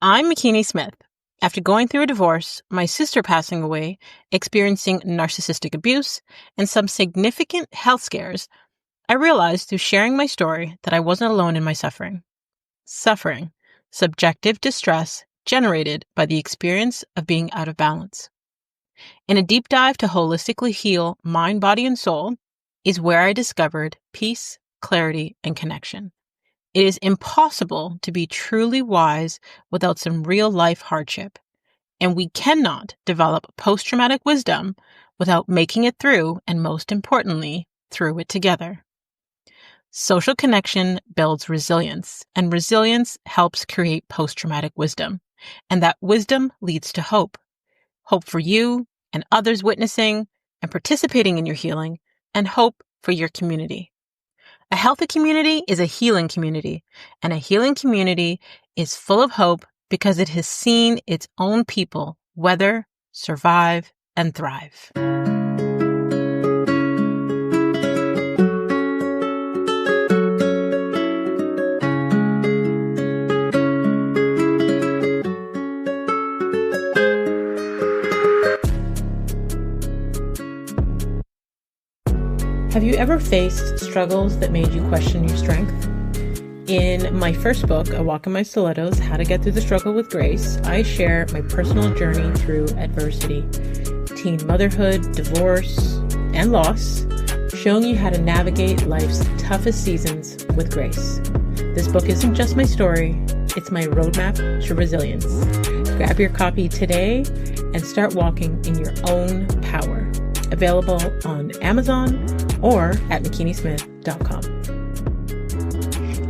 I'm Makini Smith. After going through a divorce, my sister passing away, experiencing narcissistic abuse, and some significant health scares, I realized through sharing my story that I wasn't alone in my suffering. Suffering, subjective distress generated by the experience of being out of balance. In a deep dive to holistically heal mind, body, and soul is where I discovered peace, clarity, and connection. It is impossible to be truly wise without some real life hardship, and we cannot develop post-traumatic wisdom without making it through, and most importantly, through it together. Social connection builds resilience, and resilience helps create post-traumatic wisdom, and that wisdom leads to hope. Hope for you and others witnessing and participating in your healing, and hope for your community. A healthy community is a healing community, and a healing community is full of hope because it has seen its own people weather, survive, and thrive. Have you ever faced struggles that made you question your strength? In my first book, A Walk in My Stilettos, How to Get Through the Struggle with Grace, I share my personal journey through adversity, teen motherhood, divorce, and loss, showing you how to navigate life's toughest seasons with grace. This book isn't just my story, it's my roadmap to resilience. Grab your copy today and start walking in your own power. Available on Amazon or at makinismith.com.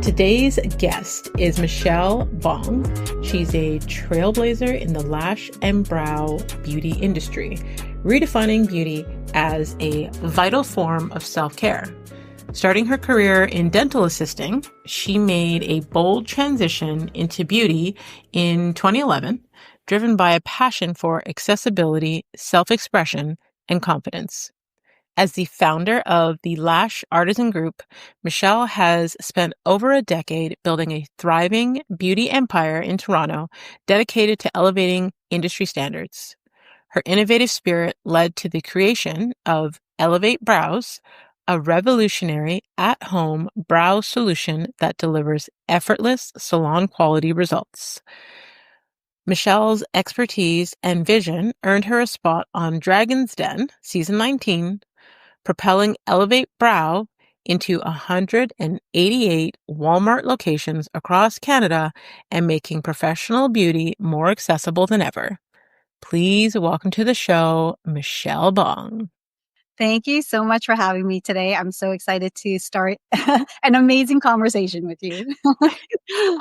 Today's guest is Michelle Bong. She's a trailblazer in the lash and brow beauty industry, redefining beauty as a vital form of self-care. Starting her career in dental assisting, she made a bold transition into beauty in 2011, driven by a passion for accessibility, self-expression, and confidence. As the founder of the Lash Artisan Group, Michelle has spent over a decade building a thriving beauty empire in Toronto dedicated to elevating industry standards. Her innovative spirit led to the creation of Elevate Brows, a revolutionary at-home brow solution that delivers effortless salon-quality results. Michelle's expertise and vision earned her a spot on Dragon's Den, Season 19, propelling Elevate Brow into 188 Walmart locations across Canada and making professional beauty more accessible than ever. Please welcome to the show, Michelle Bong. Thank you so much for having me today. I'm so excited to start an amazing conversation with you.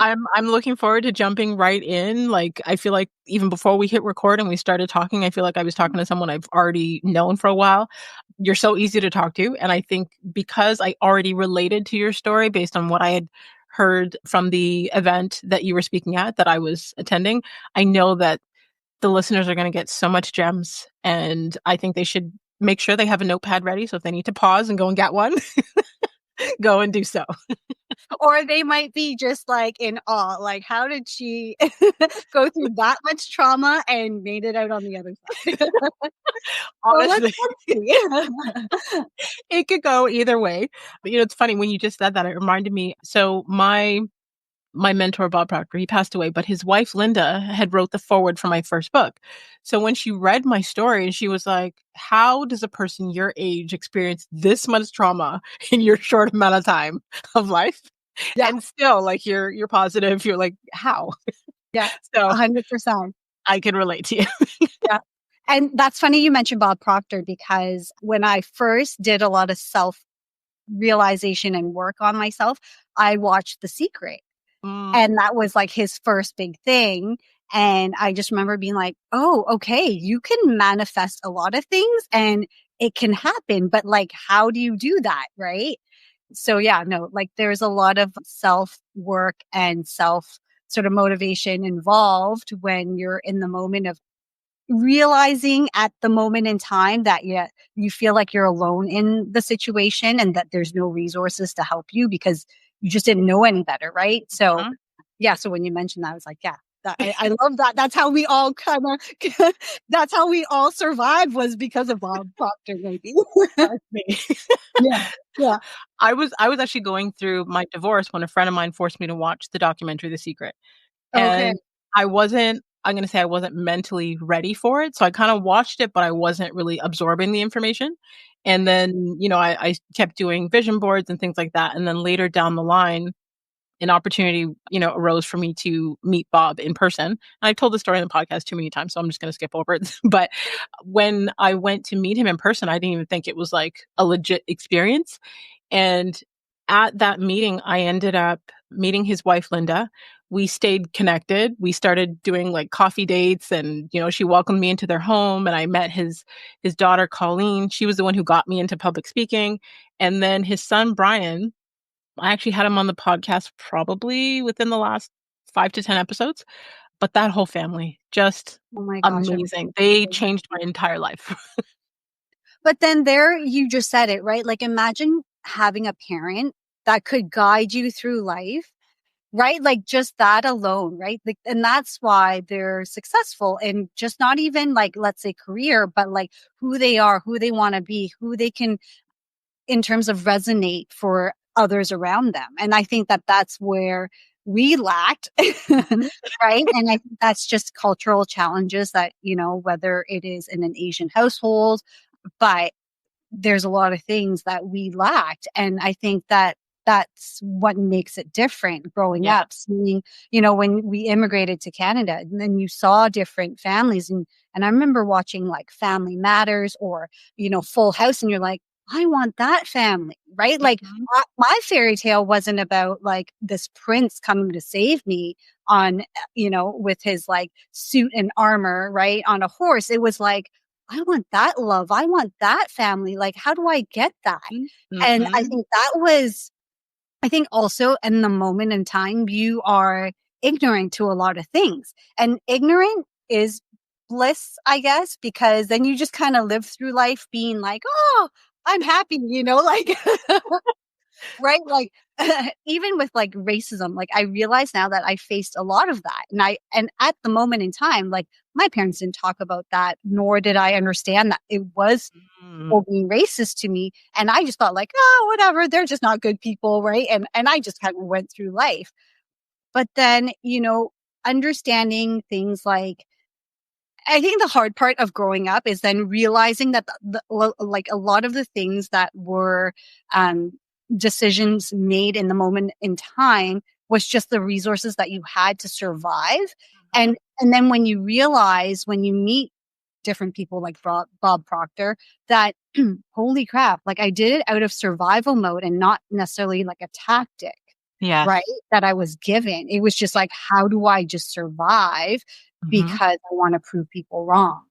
I'm looking forward to jumping right in. Like, I feel like even before we hit record and we started talking, I feel like I was talking to someone I've already known for a while. You're so easy to talk to. And I think because I already related to your story based on what I had heard from the event that you were speaking at, that I was attending, I know that the listeners are going to get so much gems. And I think they should make sure they have a notepad ready. So if they need to pause and go and get one, go and do so. Or they might be just like in awe. Like, how did she go through that much trauma and made it out on the other side? Honestly, it could go either way. But, it's funny when you just said that, it reminded me. So my mentor, Bob Proctor, he passed away, but his wife, Linda, had wrote the foreword for my first book. So when she read my story, she was like, how does a person your age experience this much trauma in your short amount of time of life? Yeah. And still, like, you're positive. You're like, how? Yeah, so 100%. I can relate to you. Yeah. And that's funny you mentioned Bob Proctor, because when I first did a lot of self-realization and work on myself, I watched The Secret. And that was like his first big thing. And I just remember being like, oh, okay, you can manifest a lot of things and it can happen, but like, how do you do that? Right. So yeah, no, like there's a lot of self work and self sort of motivation involved when you're in the moment of realizing at the moment in time that you feel like you're alone in the situation and that there's no resources to help you because you just didn't know any better. Right. So yeah. So when you mentioned that, I was like, yeah, I love that. That's how we all kind of, that's how we all survived, was because of Bob Proctor, maybe. That's me. Yeah. Yeah. I was actually going through my divorce when a friend of mine forced me to watch the documentary The Secret. Okay. And I'm going to say I wasn't mentally ready for it. So I kind of watched it, but I wasn't really absorbing the information. And then, I kept doing vision boards and things like that. And then later down the line, an opportunity, arose for me to meet Bob in person. And I've told the story on the podcast too many times, so I'm just going to skip over it. But when I went to meet him in person, I didn't even think it was like a legit experience. And at that meeting, I ended up meeting his wife, Linda. We stayed connected. We started doing like coffee dates, and she welcomed me into their home, and I met his daughter, Colleen. She was the one who got me into public speaking. And then his son, Brian, I actually had him on the podcast probably within the last 5 to 10 episodes, but that whole family, just Oh my gosh. amazing. They changed my entire life. But then there, you just said it, right? Like, imagine having a parent that could guide you through life, right? Like, just that alone, right? Like, and that's why they're successful, and just not even like, let's say career, but like who they are, who they want to be, who they can, in terms of resonate for others around them. And I think that that's where we lacked, Mhm. right? And I think that's just cultural challenges that, whether it is in an Asian household, but there's a lot of things that we lacked. And I think that that's what makes it different growing Yeah. up, seeing, when we immigrated to Canada, and then you saw different families. And I remember watching like Family Matters or, Full House, and you're like, I want that family, right? Like Mhm. my fairy tale wasn't about like this prince coming to save me on, with his like suit and armor, right? On a horse. It was like, I want that love. I want that family. Like, how do I get that? And I Mhm. think that was, I think also in the moment in time, you are ignorant to a lot of things. And ignorant is bliss, I guess, because then you just kind of live through life being like, oh, I'm happy, like, right? Like, even with like racism, like I realize now that I faced a lot of that. And at the moment in time, like my parents didn't talk about that, nor did I understand that it was Mm. people being racist to me. And I just thought like, oh, whatever, they're just not good people, right? And I just kind of went through life. But then, understanding things like, I think the hard part of growing up is then realizing that like a lot of the things that were um, decisions made in the moment in time was just the resources that you had to survive. Mhm. And then when you realize, when you meet different people like Bob Proctor, that holy crap, like I did it out of survival mode and not necessarily like a tactic, right? Yes. That I was given. It was just like, how do I just survive Mhm. because I want to prove people wrong?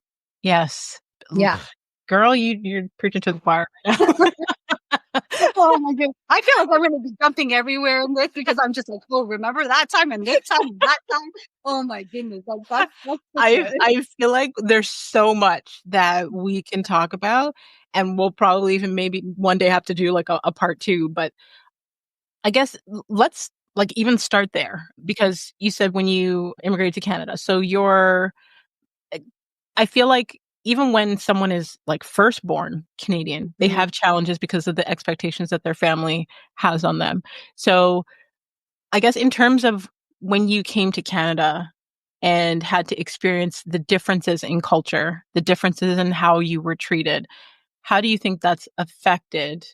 Yes. Yeah. Oof. Girl, you're preaching to the choir right now. Oh my goodness. I feel like I'm going to be jumping everywhere in this because I'm just like, oh, remember that time and this time and that time. Oh my goodness. Like that's such I a, I feel like there's so much that we can talk about, and we'll probably even maybe one day have to do like a part 2, but I guess let's like even start there because you said when you immigrated to Canada. So eh, I feel like even when someone is like first born Canadian, they Mhm. have challenges because of the expectations that their family has on them. So I guess in terms of when you came to Canada and had to experience the differences in culture, the differences in how you were treated, how do you think that's affected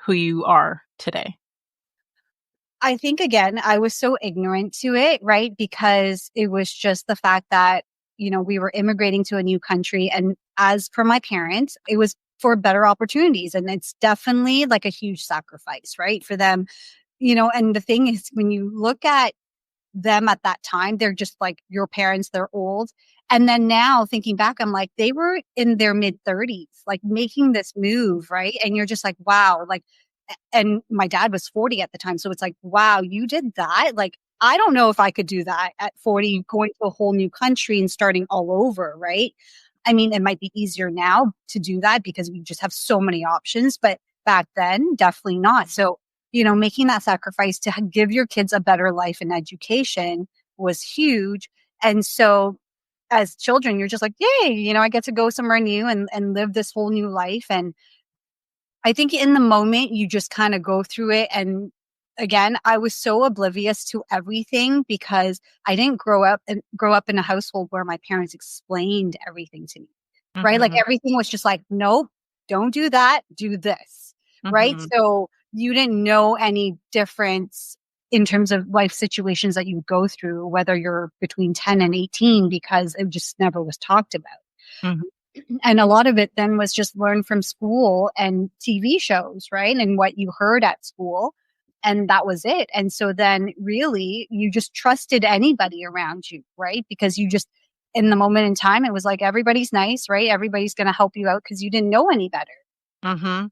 who you are today? I think again, I was so ignorant to it, right? Because it was just the fact that, we were immigrating to a new country. And as per my parents, it was for better opportunities. And it's definitely like a huge sacrifice, right? For them, and the thing is, when you look at them at that time, they're just like your parents, they're old. And then now thinking back, I'm like, they were in their mid 30s, like making this move, right? And you're just like, wow, like, and my dad was 40 at the time. So it's like, wow, you did that. Like, I don't know if I could do that at 40, going to a whole new country and starting all over, right? I mean, it might be easier now to do that because we just have so many options, but back then, definitely not. So making that sacrifice to give your kids a better life and education was huge. And so as children, you're just like, yay, I get to go somewhere new and live this whole new life. And I think in the moment you just kind of go through it. And again, I was so oblivious to everything because I didn't grow up in a household where my parents explained everything to me. Right? Like Mm-hmm. everything was just like, nope, don't do that, do this. Right? Mm-hmm. So you didn't know any difference in terms of life situations that you go through, whether you're between 10 and 18, because it just never was talked about. Mm-hmm. And a lot of it then was just learned from school and TV shows, right? And what you heard at school. And that was it. And so then really you just trusted anybody around you, right? Because you just, in the moment in time, it was like everybody's nice, right? Everybody's going to help you out because you didn't know any better. Mm-hmm.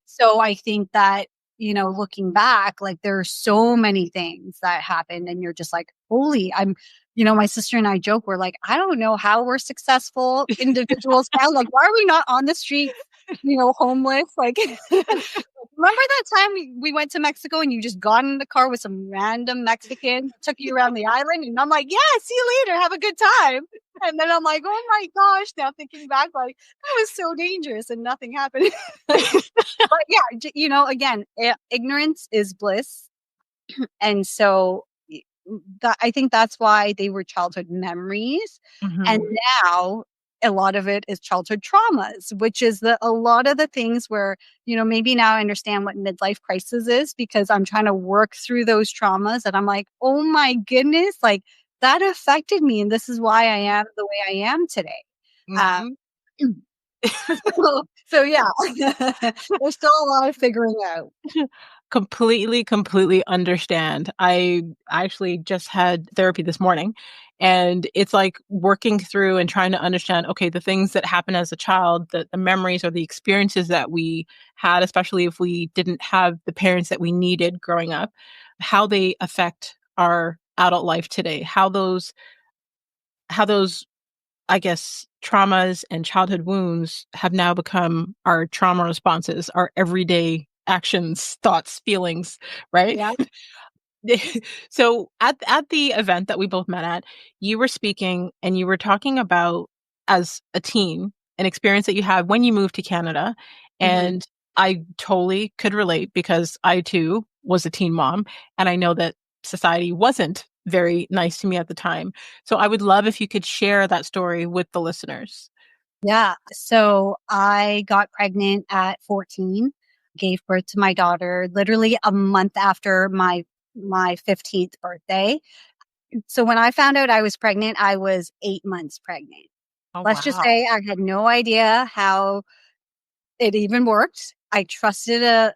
So I think that, looking back, like there are so many things that happened and you're just like, holy, my sister and I joke, we're like, I don't know how we're successful individuals now. Like, why are we not on the street, homeless? Like, remember that time we went to Mexico and you just got in the car with some random Mexican, took you around the island? And I'm like, yeah, see you later. Have a good time. And then I'm like, oh my gosh, now thinking back, like, that was so dangerous and nothing happened. But yeah, again, ignorance is bliss. And so I think that's why they were childhood memories. And Mm-hmm. now a lot of it is childhood traumas, which is a lot of the things where, maybe now I understand what midlife crisis is because I'm trying to work through those traumas and I'm like, oh my goodness, like that affected me. And this is why I am the way I am today. Uh, Mm-hmm. so yeah, there's still a lot of figuring out. Completely understand. I actually just had therapy this morning, and it's like working through and trying to understand, okay, the things that happen as a child, the memories or the experiences that we had, especially if we didn't have the parents that we needed growing up, how they affect our adult life today, how those I guess, traumas and childhood wounds have now become our trauma responses, our everyday actions, thoughts, feelings, right? Yeah. So at the event that we both met at, you were speaking and you were talking about as a teen, an experience that you had when you moved to Canada. Hmm. And I totally could relate because I too was a teen mom. And I know that society wasn't very nice to me at the time. So I would love if you could share that story with the listeners. Yeah. So I got pregnant at 14, gave birth to my daughter literally a month after my 15th birthday. So when I found out I was pregnant, I was 8 months pregnant. Oh, Let's just wow. say I had no idea how it even worked. I trusted a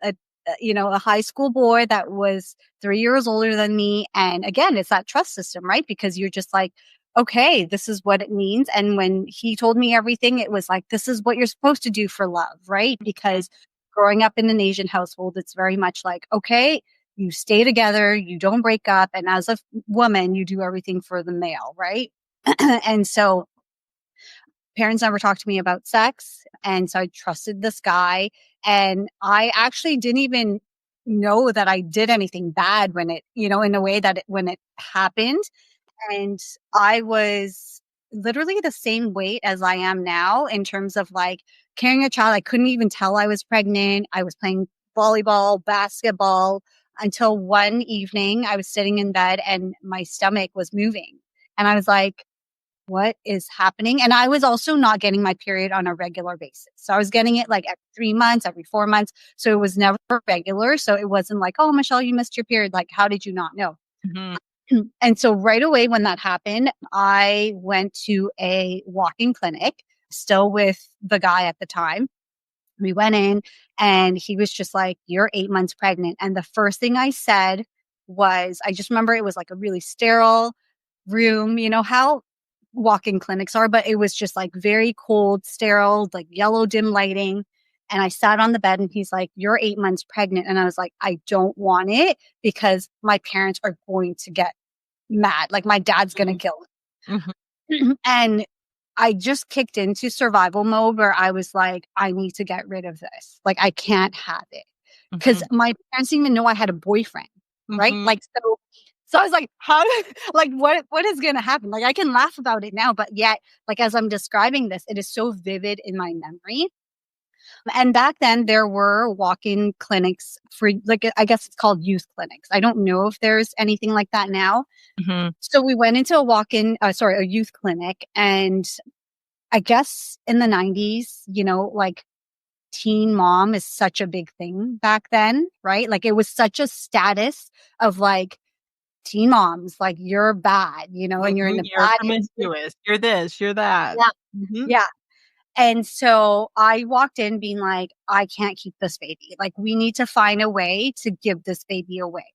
high school boy that was 3 years older than me. And again, it's that trust system, right? Because you're just like, okay, this is what it means. And when he told me everything, it was like, this is what you're supposed to do for love, right? Because growing up in an Asian household, it's very much like, okay, you stay together, you don't break up. And as a woman, you do everything for the male, right? And so parents never talked to me about sex. And so I trusted this guy. And I actually didn't even know that I did anything bad when in a way that when it happened. And I was literally the same weight as I am now in terms of like carrying a child. I couldn't even tell I was pregnant. I was playing volleyball, basketball until one evening I was sitting in bed and my stomach was moving. And I was like, what is happening? And I was also not getting my period on a regular basis. So I was getting it like every 3 months, every 4 months. So it was never regular. So it wasn't like, oh, Michelle, you missed your period. Like, how did you not know? Mhm. And so right away when that happened, I went to a walking clinic, still with the guy at the time. We went in and he was just like, you're 8 months pregnant. And the first thing I said was, I just remember it was like a really sterile room, how walk-in clinics are, but it was just like very cold, sterile, like yellow dim lighting. And I sat on the bed and he's like, you're 8 months pregnant. And I was like, I don't want it because my parents are going to get mad. Like my dad's going to Mhm. kill Mhm. me. And I just kicked into survival mode where I was like, I need to get rid of this. Like, I can't have it. Because Mhm. my parents didn't even know I had a boyfriend, right? Mhm. Like, so So I was like, how like, what is going to happen? Like, I can laugh about it now, but yet, like, as I'm describing this, it is so vivid in my memory. And back then there were walk-in clinics for, like, I guess it's called youth clinics. I don't know if there's anything like that now. Mm-hmm. So we went into a youth clinic, and I guess in the 90s, like, teen mom is such a big thing back then, right? Like, it was such a status of, like, teen moms, like, you're bad, and you're in Mhm, the you're bad industry. promiscuous, you're this, you're that. Yeah. Mhm. Yeah. And so I walked in being like, I can't keep this baby. Like, we need to find a way to give this baby away.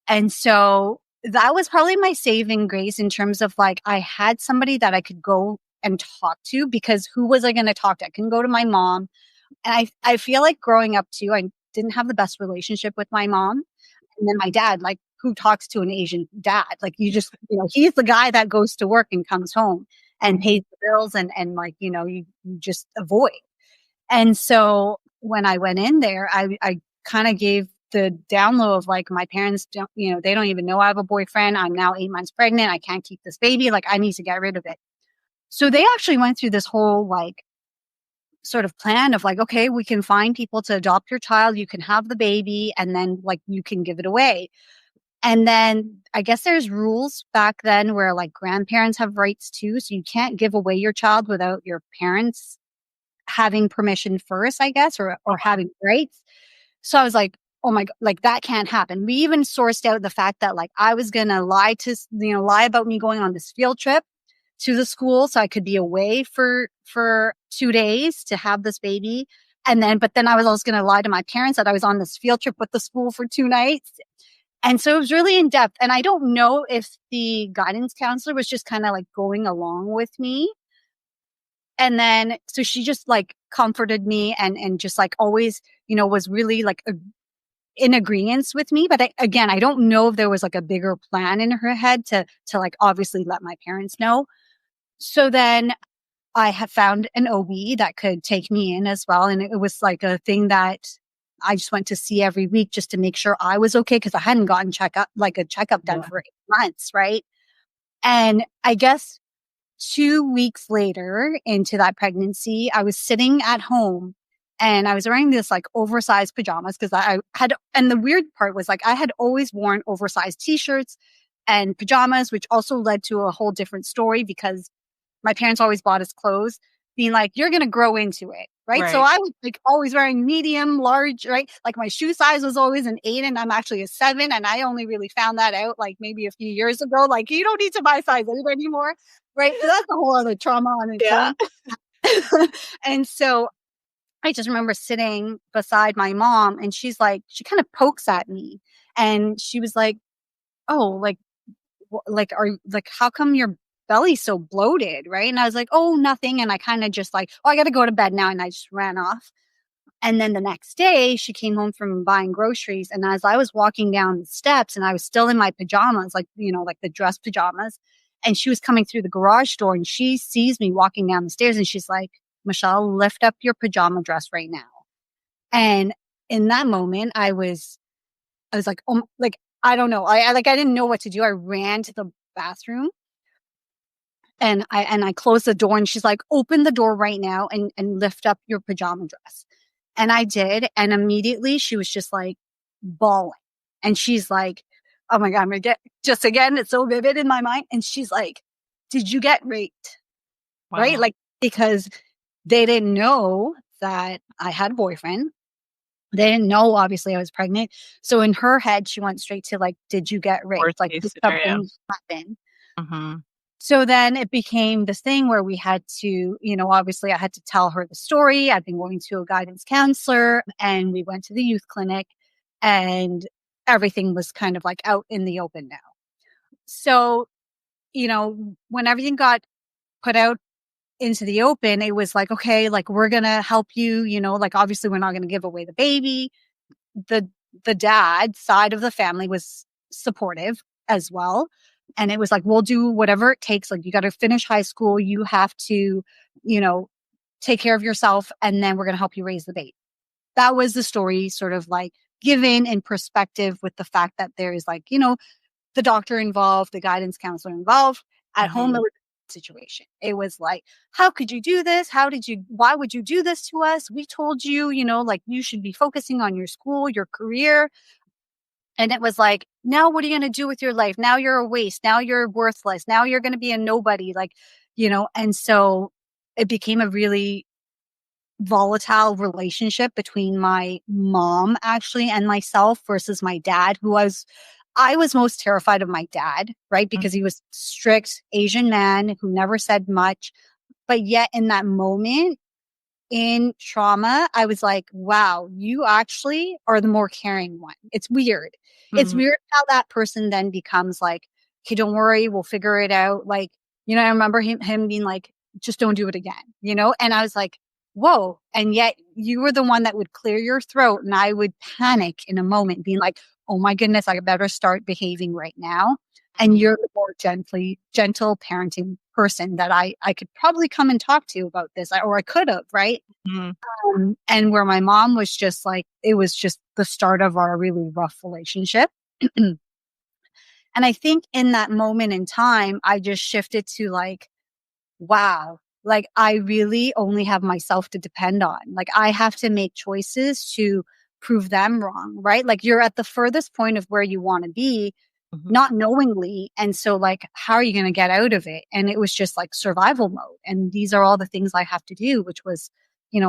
And so that was probably my saving grace in terms of, like, I had somebody that I could go and talk to, because who was I going to talk to? I can go to my mom. And I feel like growing up too, I didn't have the best relationship with my mom. And then my dad, like, who talks to an Asian dad? Like, you just, he's the guy that goes to work and comes home and pays the bills, and like, you just avoid. And so when I went in there, I kind of gave the down low of, like, my parents don't, they don't even know I have a boyfriend. I'm now 8 months pregnant. I can't keep this baby. Like, I need to get rid of it. So they actually went through this whole, like, sort of plan of, like, okay, we can find people to adopt your child. You can have the baby, and then, like, you can give it away. And then I guess there's rules back then where, like, grandparents have rights too. So you can't give away your child without your parents having permission first, I guess, or having rights. So I was like, oh my God, like, that can't happen. We even sourced out the fact that, like, I was going to lie about me going on this field trip to the school so I could be away for 2 days to have this baby. But then I was also going to lie to my parents that I was on this field trip with the school for 2 nights. And so it was really in depth. And I don't know if the guidance counselor was just kind of, like, going along with me. And then, so she just, like, comforted me, and just, like, always, was really, like, in agreement with me. But again, I don't know if there was, like, a bigger plan in her head to like, obviously let my parents know. So then I have found an OB that could take me in as well. And it was like a thing that I just went to see every week just to make sure I was okay, because I hadn't gotten a checkup done Yeah. for 8 months, right? And I guess 2 weeks later into that pregnancy, I was sitting at home and I was wearing this, like, oversized pajamas, because I had, and the weird part was, like, I had always worn oversized t-shirts and pajamas, which also led to a whole different story, because my parents always bought us clothes, being like, you're going to grow into it. Right. So Right. I was, like, always wearing medium, large, right? Like, my shoe size was always an 8, and I'm actually a 7. And I only really found that out, like, maybe a few years ago. Like, you don't need to buy size 8 anymore. Right. So that's a whole other trauma on its Yeah. own. And so I just remember sitting beside my mom, and she's like, she kind of pokes at me, and she was like, oh, like, like, like, how come your belly's so bloated, right? And I was like, oh, nothing. And I kind of just, like, oh, I got to go to bed now, and I just ran off. And then the next day she came home from buying groceries, and as I was walking down the steps, and I was still in my pajamas, like, like the dress pajamas, and she was coming through the garage door, and she sees me walking down the stairs, and she's like, Michelle, lift up your pajama dress right now. And in that moment, I was like, oh, like, I don't know. I didn't know what to do. I ran to the bathroom, and I closed the door, and she's like, open the door right now, and lift up your pajama dress. And I did. And immediately she was just, like, bawling. And she's like, oh my God, I'm gonna get, just again, it's so vivid in my mind. And she's like, did you get raped? Right? Wow. Like, because they didn't know that I had a boyfriend. They didn't know, obviously, I was pregnant. So in her head, she went straight to, like, did you get Worst raped? Like, case did scenario. something happen? Mhm. So then it became this thing where we had to, obviously I had to tell her the story. I've been going to a guidance counselor, and we went to the youth clinic, and everything was kind of, like, out in the open now. So, when everything got put out into the open, it was like, okay, like, we're going to help you, like, obviously we're not going to give away the baby. The the dad side of the family was supportive as well. And it was like, we'll do whatever it takes. Like, you got to finish high school. You have to, you know, take care of yourself. And then we're going to help you raise the baby. That was the story, sort of, like, given in perspective with the fact that there is, like, the doctor involved, the guidance counselor involved. At home, Mhm. it was a situation. It was like, how could you do this? Why would you do this to us? We told you, like you should be focusing on your school, your career. And it was like, now what are you going to do with your life? Now you're a waste. Now you're worthless. Now you're going to be a nobody. And so it became a really volatile relationship between my mom actually and myself versus my dad, I was most terrified of my dad, right? Mhm. Because he was strict Asian man who never said much. But yet in that moment, in trauma, I was like, wow, you actually are the more caring one. It's weird. It's Mhm. weird how that person then becomes like, okay, don't worry, we'll figure it out. Like, I remember him being like, just don't do it again, And I was like, whoa. And yet you were the one that would clear your throat and I would panic in a moment, being like, oh my goodness, I better start behaving right now. And Mhm. you're the more gentle parenting person that I could probably come and talk to you about this, or I could have, right? Mhm. And where my mom was just like, it was just the start of our really rough relationship. And I think in that moment in time, I just shifted to like, wow, like I really only have myself to depend on. Like I have to make choices to prove them wrong, right? Like you're at the furthest point of where you want to be, Mhm. not knowingly. And so like, how are you going to get out of it? And it was just like survival mode. And these are all the things I have to do, which was,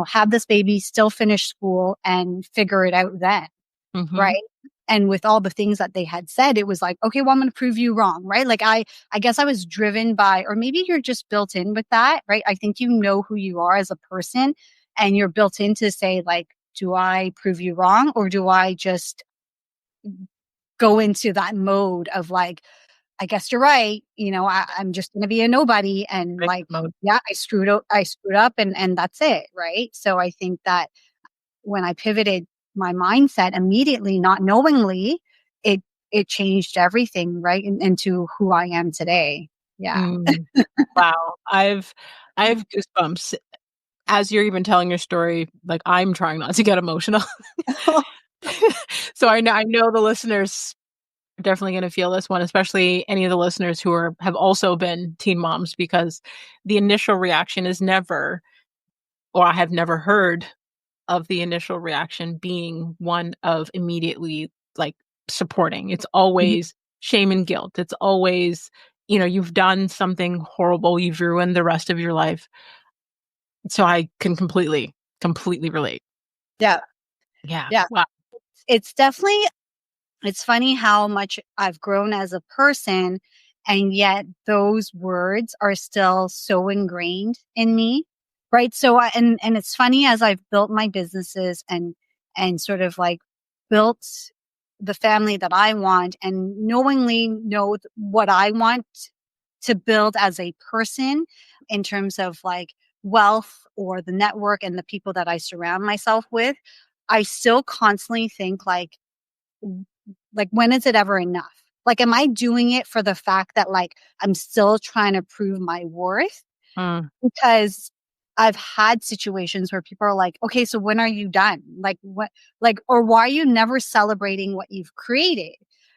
have this baby, still finish school and figure it out then. Mhm. Right. And with all the things that they had said, it was like, okay, well, I'm going to prove you wrong. Right. Like I guess I was driven by, or maybe you're just built in with that. Right. I think you know who you are as a person and you're built in to say like, do I prove you wrong or do I just go into that mode of like, I guess you're right. I'm just going to be a nobody. And like, Victim mode. yeah, I screwed up and that's it. Right. So I think that when I pivoted my mindset immediately, not knowingly, it, it changed everything, right? Into who I am today. Yeah. Mm. Wow. I have goosebumps as you're even telling your story, like, I'm trying not to get emotional. So I know the listeners are definitely gonna feel this one, especially any of the listeners who have also been teen moms, because the initial reaction is never, or I have never heard of the initial reaction being one of immediately, like, supporting. It's Mhm. always shame and guilt. It's always, you've done something horrible, you've ruined the rest of your life. So I can completely relate. Yeah. Yeah. Yeah. Wow. It's definitely It's funny how much I've grown as a person, and yet those words are still so ingrained in me, right? So, and it's funny as I've built my businesses and sort of like built the family that I want, and knowingly know what I want to build as a person in terms of like wealth or the network and the people that I surround myself with. I still constantly think like, when is it ever enough? Like, am I doing it for the fact that like I'm still trying to prove my worth? Mm. Because I've had situations where people are like, okay, so when are you done? Like, what, like, or why are you never celebrating what you've created?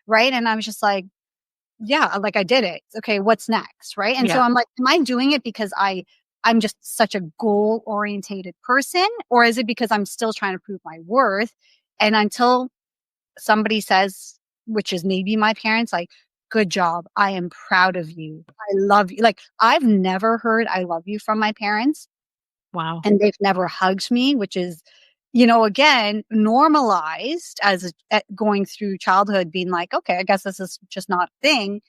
Right. And I was just like, yeah, like I did it. Okay, what's next? Right. And so Yeah. I'm like, am I doing it because I'm just such a goal orientated person, or is it because I'm still trying to prove my worth? And until somebody says, which is maybe my parents, like, good job. I am proud of you. I love you. Like, I've never heard I love you from my parents, Wow. and they've never hugged me, which is, again, normalized as going through childhood, being like, okay, I guess this is just not a thing.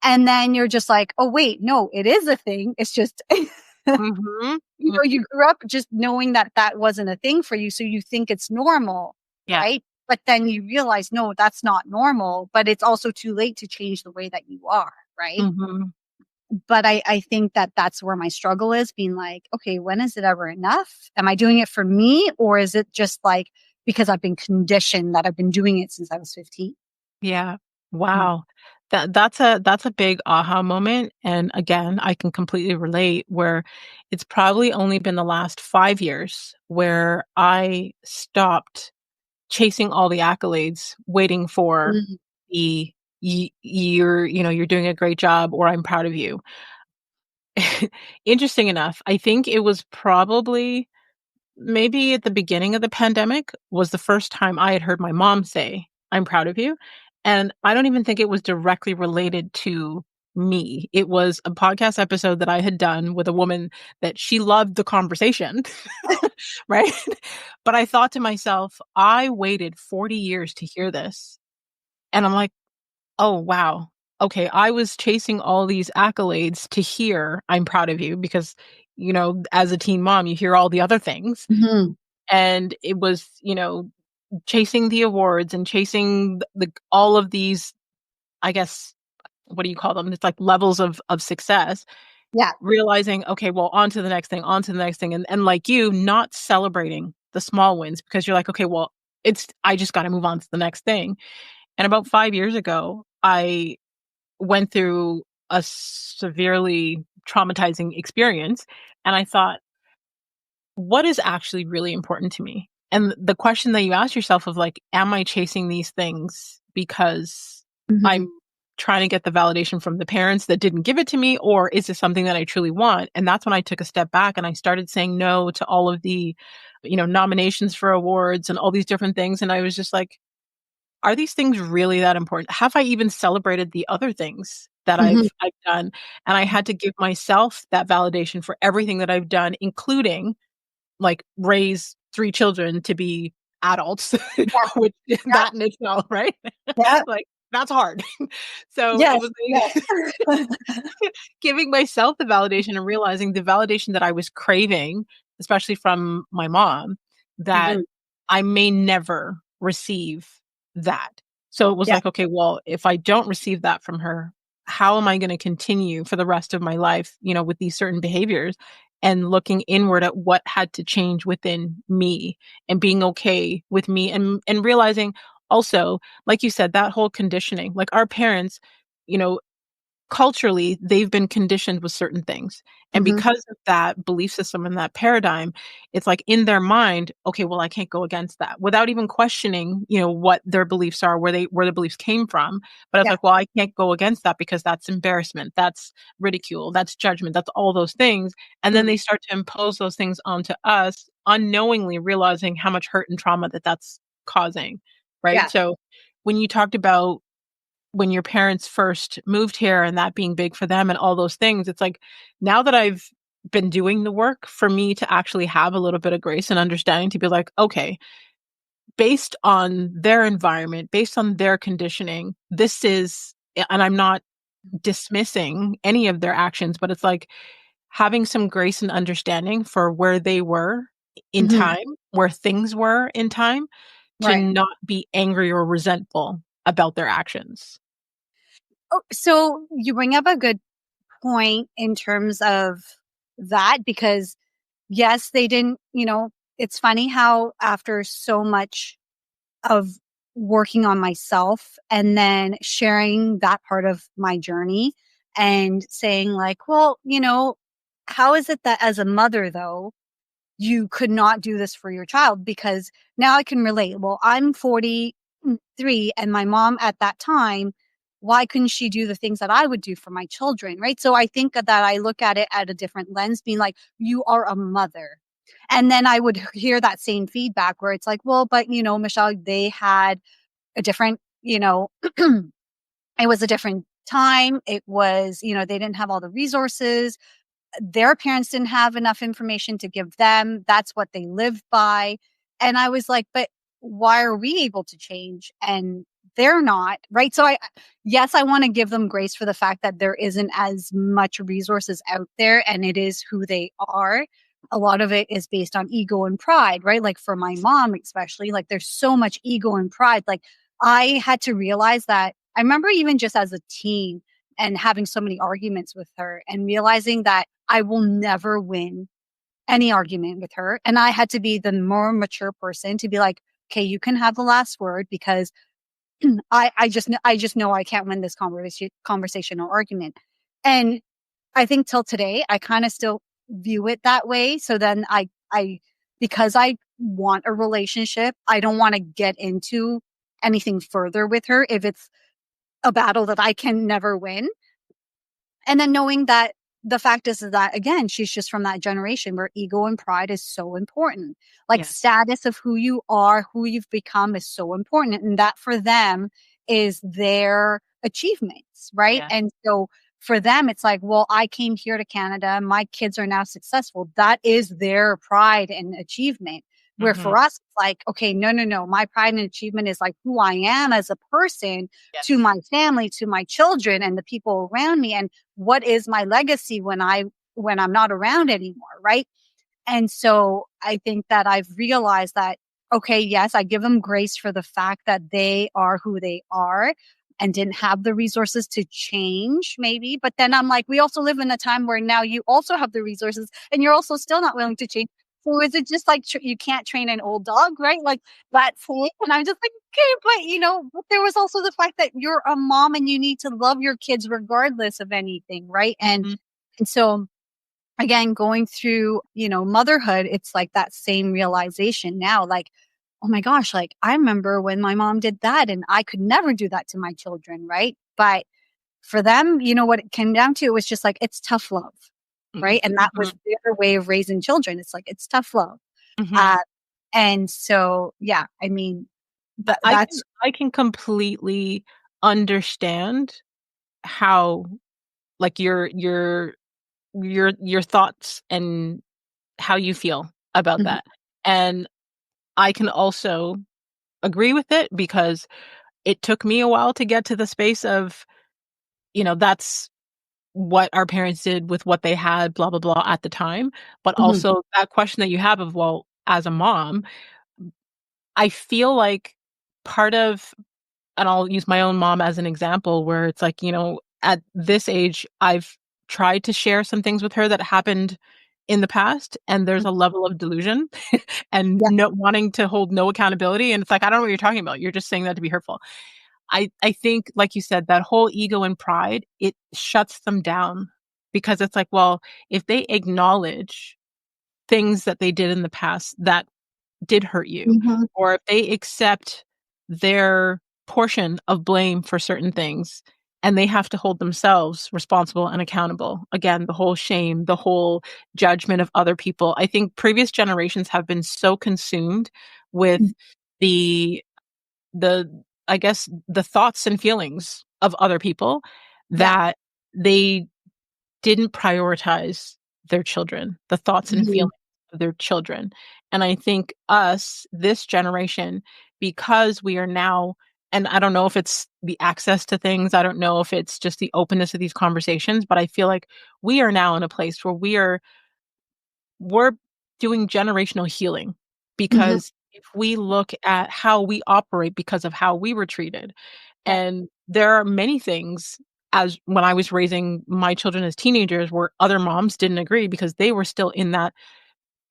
And then you're just like, oh, wait, no, it is a thing. It's just, Mhm. you grew up just knowing that that wasn't a thing for you. So you think it's normal, Yeah. right? But then you realize, no, that's not normal, but it's also too late to change the way that you are, right? Mhm. But I think that that's where my struggle is, being like, okay, when is it ever enough? Am I doing it for me? Or is it just like because I've been conditioned that I've been doing it since I was 15? Yeah. Mm. Wow. That's a big aha moment, and again, I can completely relate, where it's probably only been the last 5 years where I stopped chasing all the accolades, waiting for Mhm. the you're doing a great job, or I'm proud of you. Interesting enough, I think it was probably maybe at the beginning of the pandemic was the first time I had heard my mom say, "I'm proud of you." And I don't even think it was directly related to me. It was a podcast episode that I had done with a woman that she loved the conversation, right? But I thought to myself, I waited 40 years to hear this. And I'm like, "Oh, wow. Okay, I was chasing all these accolades to hear, 'I'm proud of you,' because, as a teen mom, you hear all the other things." Mhm. And it was, chasing the awards and chasing all of these, I guess, what do you call them? It's like levels of success, Yeah. realizing, okay, well, on to the next thing, on to the next thing. And like you, not celebrating the small wins because you're like, okay, well, I just got to move on to the next thing. And about 5 years ago, I went through a severely traumatizing experience. And I thought, what is actually really important to me? And the question that you ask yourself of like, am I chasing these things because I'm Mhm. trying to get the validation from the parents that didn't give it to me? Or is this something that I truly want? And that's when I took a step back and I started saying no to all of the, nominations for awards and all these different things. And I was just like, are these things really that important? Have I even celebrated the other things that Mhm. I've done? And I had to give myself that validation for everything that I've done, including like raise 3 children to be adults, Yeah. which Yeah. that in itself, right? Yeah. Like, that's hard. So it Yes. was Yes. like giving myself the validation and realizing the validation that I was craving, especially from my mom, that Mhm. I may never receive that. So it was Yeah. like, okay, well, if I don't receive that from her, how am I going to continue for the rest of my life, with these certain behaviors? And looking inward at what had to change within me and being okay with me and realizing also, like you said, that whole conditioning, like our parents, you know, culturally, they've been conditioned with certain things. And Mhm. because of that belief system and that paradigm, it's like in their mind, okay, well, I can't go against that without even questioning, what their beliefs are, where the beliefs came from. But it's Yeah. like, well, I can't go against that because that's embarrassment, that's ridicule, that's judgment, that's all those things. And then Mm. they start to impose those things onto us, unknowingly realizing how much hurt and trauma that's causing. Right. Yeah. So when you talked about when your parents first moved here and that being big for them and all those things, it's like now that I've been doing the work for me to actually have a little bit of grace and understanding to be like, okay, based on their environment, based on their conditioning, this is, and I'm not dismissing any of their actions, but it's like having some grace and understanding for where they were in Mhm. time, where things were in time, to Right. not be angry or resentful about their actions. Oh, so you bring up a good point in terms of that because yes, they didn't, it's funny how after so much of working on myself and then sharing that part of my journey and saying like, well, how is it that as a mother though, you could not do this for your child? Because now I can relate. Well, I'm 43 and my mom at that time, why couldn't she do the things that I would do for my children? Right. So I think that I look at it at a different lens, being like, you are a mother. And then I would hear that same feedback where it's like, well, but Michelle, they had a different, it was a different time. It was, they didn't have all the resources, their parents didn't have enough information to give them. That's what they lived by. And I was like, but why are we able to change and they're not? Right. So yes, I want to give them grace for the fact that there isn't as much resources out there and it is who they are. A lot of it is based on ego and pride, right? Like for my mom, especially, like there's so much ego and pride. Like I had to realize that I remember even just as a teen and having so many arguments with her and realizing that I will never win any argument with her. And I had to be the more mature person to be like, okay, you can have the last word because I just know I can't win this conversation or argument. And I think till today, I kind of still view it that way. So then because I want a relationship, I don't want to get into anything further with her if it's a battle that I can never win. And then knowing that the fact is that, again, she's just from that generation where ego and pride is so important. Like Yes. status of who you are, who you've become is so important. And that for them is their achievements, right? Yeah. And so for them, it's like, well, I came here to Canada. My kids are now successful. That is their pride and achievement. Where Mm-hmm. for us, it's like, okay, no, no, no. My pride and achievement is like who I am as a person to Yes. my family, to my children and the people around me. And what is my legacy when I'm not around anymore, right? And so I think that I've realized that, okay, yes, I give them grace for the fact that they are who they are and didn't have the resources to change maybe. But then I'm like, we also live in a time where now you also have the resources and you're also still not willing to change. So is it just like you can't train an old dog, right? Like that's it. And I'm just like, okay, but but there was also the fact that you're a mom and you need to love your kids regardless of anything, right? Mm-hmm. And so again, going through, motherhood, it's like that same realization now, like, oh my gosh, like I remember when my mom did that and I could never do that to my children, right? But for them, what it came down to was just like, it's tough love, right? And that Mm-hmm. was their way of raising children. It's like, it's tough love. Mm-hmm. Uh, and so, yeah, I mean, I can that's, I can completely understand how, like, your thoughts and how you feel about mhm, that. And I can also agree with it because it took me a while to get to the space of, that's what our parents did with what they had, blah, blah, blah at the time. But mhm, also that question that you have of, well, as a mom, I feel like part of, and I'll use my own mom as an example where it's like, at this age, I've tried to share some things with her that happened in the past, and there's mhm, a level of delusion and yeah, no wanting to hold no accountability. And it's like, I don't know what you're talking about. You're just saying that to be hurtful. I think, like you said, that whole ego and pride, it shuts them down because it's like, well, if they acknowledge things that they did in the past that did hurt you, mhm, or if they accept their portion of blame for certain things and they have to hold themselves responsible and accountable. Again, the whole shame, the whole judgment of other people. I think previous generations have been so consumed with mm, the the I guess the thoughts and feelings of other people yeah, that they didn't prioritize their children, the thoughts and mhm, feelings of their children. And I think us, this generation, because we are now, and I don't know if it's the access to things, I don't know if it's just the openness of these conversations, but I feel like we are now in a place where we're doing generational healing mhm, because if we look at how we operate because of how we were treated, yeah, and there are many things as when I was raising my children as teenagers where other moms didn't agree because they were still in that,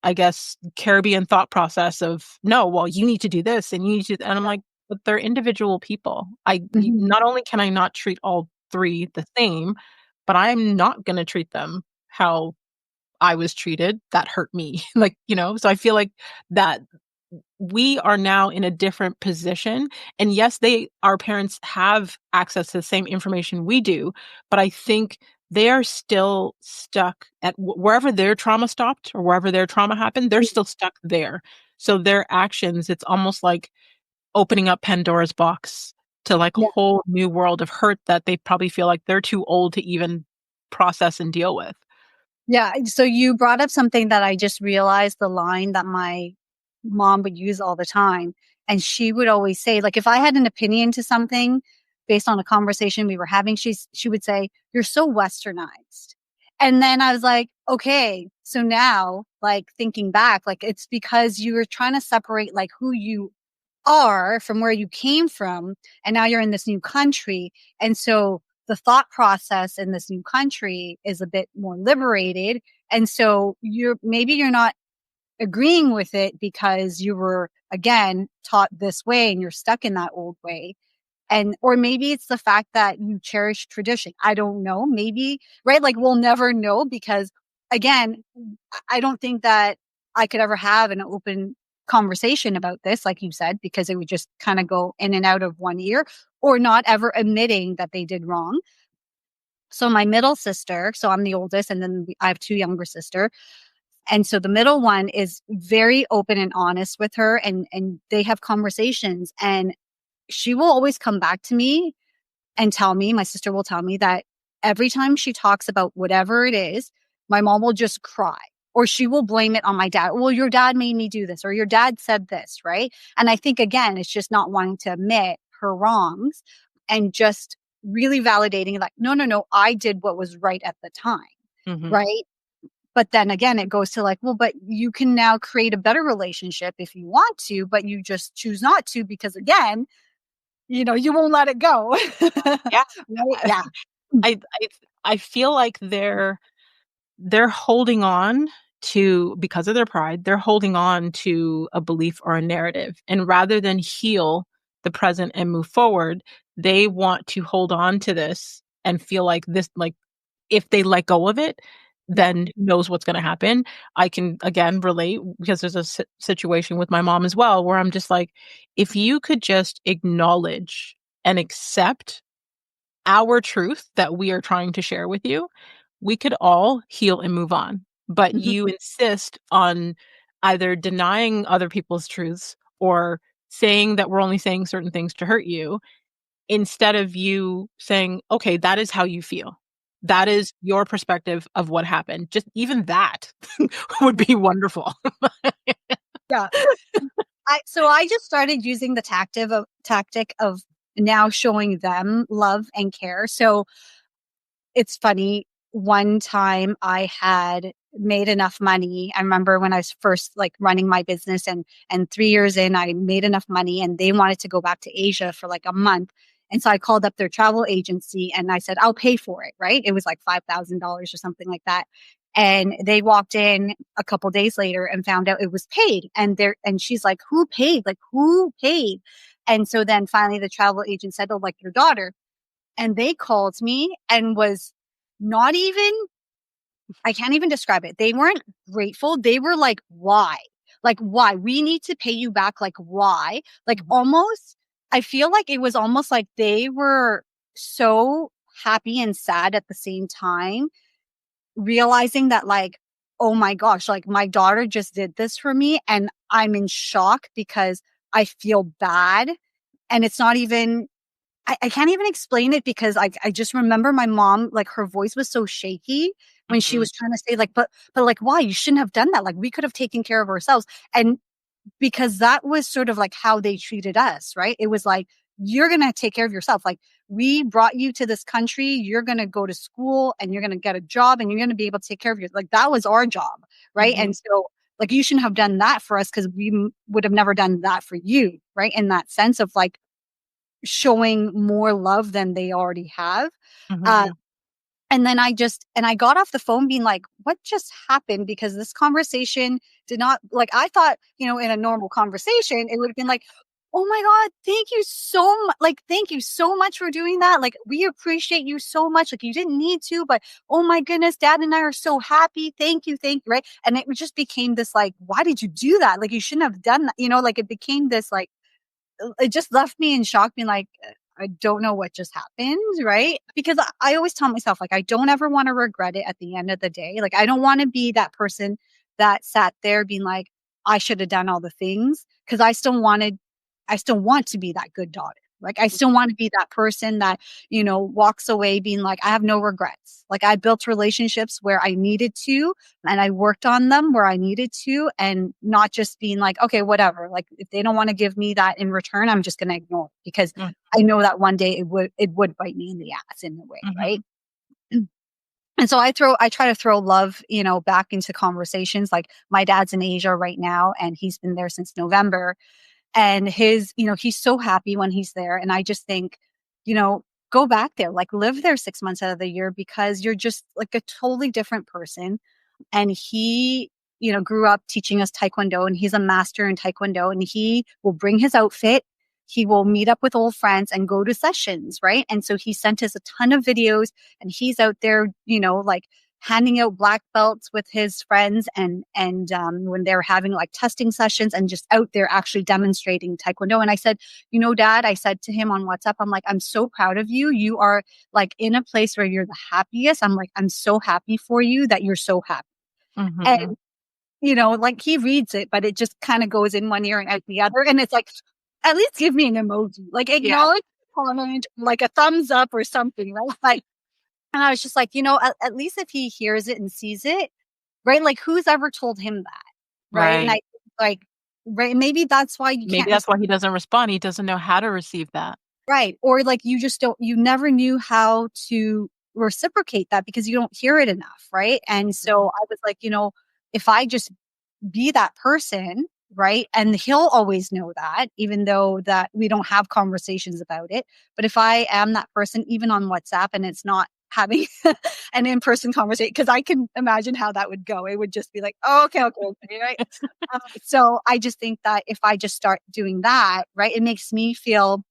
I guess, Caribbean thought process of, no, well, you need to do this and you need to, and I'm like, but they're individual people. mhm, Not only can I not treat all three the same, but I'm not going to treat them how I was treated that hurt me. Like, so I feel like that we are now in a different position. And yes, our parents have access to the same information we do, but I think they are still stuck at wherever their trauma stopped or wherever their trauma happened, they're still stuck there. So their actions, it's almost like opening up Pandora's box to like a yeah. whole new world of hurt that they probably feel like they're too old to even process and deal with. Yeah, so you brought up something that I just realized the line that my mom would use all the time, and she would always say, like, if I had an opinion to something based on a conversation we were having, she would say, "You're so westernized." And then I was like, "Okay, so now, like, thinking back, like, it's because you were trying to separate, like, who you are from where you came from, and now you're in this new country. And so the thought process in this new country is a bit more liberated. And so you're not agreeing with it because you were again taught this way and you're stuck in that old way. And or maybe it's the fact that you cherish tradition. I don't know. Maybe, right? Like we'll never know because again, I don't think that I could ever have an open conversation about this, like you said, because it would just kind of go in and out of one ear, or not ever admitting that they did wrong. So my middle sister, so I'm the oldest, and then I have two younger sisters. And so the middle one is very open and honest with her, and they have conversations, and she will always come back to me and tell me, my sister will tell me that every time she talks about whatever it is, my mom will just cry, or she will blame it on my dad. Well, your dad made me do this, or your dad said this, right? And I think, again, it's just not wanting to admit her wrongs and just really validating, like, no, no, no, I did what was right at the time, right? But then again, it goes to like, well, but you can now create a better relationship if you want to, but you just choose not to because, again, you won't let it go. Yeah. Right? Yeah. I I feel like they're holding on to, because of their pride, they're holding on to a belief or a narrative. And rather than heal the present and move forward, they want to hold on to this and feel like this, like if they let go of it, then who knows what's going to happen. I can again relate because there's a situation with my mom as well, where I'm just like, if you could just acknowledge and accept our truth that we are trying to share with you, we could all heal and move on. But Mhm. you insist on either denying other people's truths or saying that we're only saying certain things to hurt you, instead of you saying, okay, that is how you feel. That is your perspective of what happened. Just even that would be wonderful. Yeah. So I just started using the tactic of now showing them love and care. So it's funny. One time I had made enough money. I remember when I was first like running my business, and 3 years in, I made enough money and they wanted to go back to Asia for like a month. And so I called up their travel agency and I said, I'll pay for it. Right. It was like $5,000 or something like that. And they walked in a couple days later and found out it was paid. And she's like, who paid? Like, who paid? And so then finally the travel agent said, oh, like your daughter. And they called me and was not even, I can't even describe it. They weren't grateful. They were like, why? Like, why? We need to pay you back. Like, why? Like, almost, I feel like it was almost like they were so happy and sad at the same time, realizing that, like, oh my gosh, like my daughter just did this for me. And I'm in shock because I feel bad. And it's not even, I can't even explain it because I just remember my mom, like her voice was so shaky when she Mhm, was trying to say like, but like, why? You shouldn't have done that. Like we could have taken care of ourselves. And because that was sort of like how they treated us, right? It was like, you're going to take care of yourself. Like we brought you to this country. You're going to go to school and you're going to get a job and you're going to be able to take care of your, like that was our job. Right. mhm, And so like, you shouldn't have done that for us because we would have never done that for you. Right. In that sense of like, showing more love than they already have. Uh, mhm, and then I got off the phone being like, what just happened? Because this conversation did not, like, I thought, in a normal conversation, it would have been like, oh my God, thank you so much. Like, thank you so much for doing that. Like, we appreciate you so much. Like, you didn't need to, but oh my goodness, dad and I are so happy. Thank you. Thank you. Right. And it just became this like, why did you do that? Like, you shouldn't have done that. Like it became this like, it just left me in shock being like, I don't know what just happened, right? Because I always tell myself, like, I don't ever want to regret it at the end of the day. Like, I don't want to be that person that sat there being like, I should have done all the things because I still want to be that good daughter. Like, I still want to be that person that, walks away being like, I have no regrets. Like, I built relationships where I needed to, and I worked on them where I needed to, and not just being like, okay, whatever. Like, if they don't want to give me that in return, I'm just going to ignore it because mhm, I know that one day it would bite me in the ass in a way, right? mhm, And so I try to throw love, back into conversations. Like my dad's in Asia right now and he's been there since November, and he's so happy when he's there. And I just think, go back there, like live there 6 months out of the year because you're just like a totally different person. And he, grew up teaching us taekwondo, and he's a master in taekwondo, and he will bring his outfit. He will meet up with old friends and go to sessions, right? And so he sent us a ton of videos, and he's out there, like handing out black belts with his friends, and when they're having like testing sessions and just out there actually demonstrating taekwondo. And I said, you know, Dad, I said to him on WhatsApp, I'm like, I'm so proud of you. You are like in a place where you're the happiest. I'm like, I'm so happy for you that you're so happy. And Mm-hmm. you know, like he reads it, but it just kind of goes in one ear and out the other. And it's like, at least give me an emoji, like Yeah. acknowledge, comment, like a thumbs up or something, right? Like, and I was just like, you know, at least if he hears it and sees it, right? Like, who's ever told him that, right? And I Right. like, right? Maybe that's why you Maybe can't that's why he doesn't respond. He doesn't know how to receive that. right? Or like you just don't, you never knew how to reciprocate that because you don't hear it enough, right? And so Mhm. I was like, you know, if I just be that person, right? And he'll always know that, even though that we don't have conversations about it. But if I am that person, even on WhatsApp, and it's not having an in-person conversation, because I can imagine how that would go. It would just be like, oh, okay, okay, okay, right? So I just think that if I just start doing that, right, it makes me feel